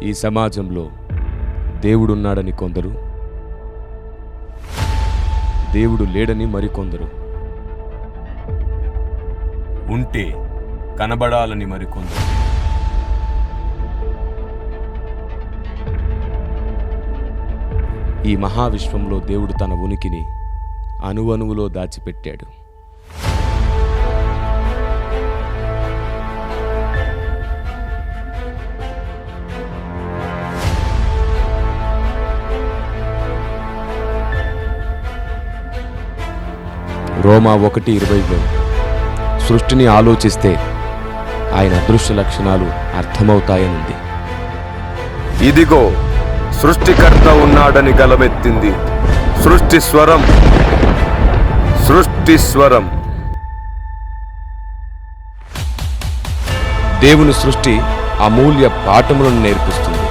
ఈ సమాజంలో దేవుడున్నాడని కొందరు, దేవుడు లేడని మరికొందరు, ఉంటే కనబడాలని మరికొందరు. ఈ మహావిశ్వంలో దేవుడు తన ఉనికిని అణువణువులో దాచిపెట్టాడు. రోమా 1:20 సృష్టిని ఆలోచిస్తే ఆయన అదృశ్య లక్షణాలు అర్థమవుతాయనుంది. ఇదిగో సృష్టికర్త ఉన్నాడని గలమెత్తింది సృష్టి స్వరం, సృష్టి స్వరం. దేవుని సృష్టి అమూల్య పాఠములను నేర్పిస్తుంది.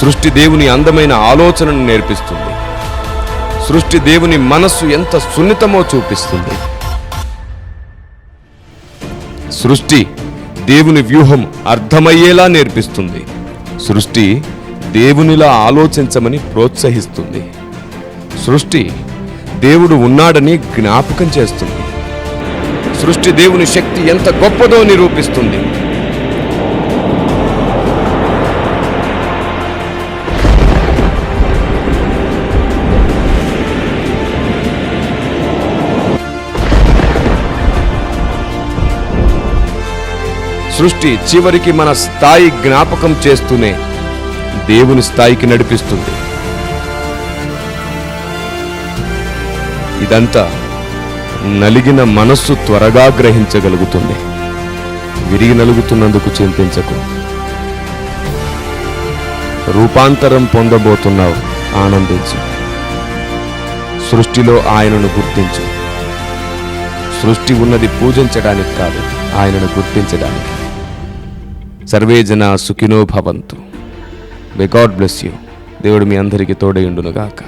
సృష్టి దేవుని అందమైన ఆలోచనను నేర్పిస్తుంది. సృష్టి దేవుని మనస్సు ఎంత సున్నితమో చూపిస్తుంది. సృష్టి దేవుని వ్యూహం అర్థమయ్యేలా నేర్పిస్తుంది. సృష్టి దేవునిలా ఆలోచించమని ప్రోత్సహిస్తుంది. సృష్టి దేవుడు ఉన్నాడని జ్ఞాపకం చేస్తుంది. సృష్టి దేవుని శక్తి ఎంత గొప్పదో నిరూపిస్తుంది. సృష్టి చివరికి మన స్థాయి జ్ఞాపకం చేస్తూనే దేవుని స్థాయికి నడిపిస్తుంది. ఇదంతా నలిగిన మనస్సు త్వరగా గ్రహించగలుగుతుంది. విరిగి నలుగుతున్నందుకు చింతించకు. రూపాంతరం పొందబోతున్నావు, ఆనందించు. సృష్టిలో ఆయనను గుర్తించు. సృష్టి ఉన్నది పూజించడానికి కాదు, ఆయనను గుర్తించడానికి. సర్వే జనా సుఖినో భవంతు. May God bless you. దేవుడు మీ అందరికీ తోడయుండునుగాక.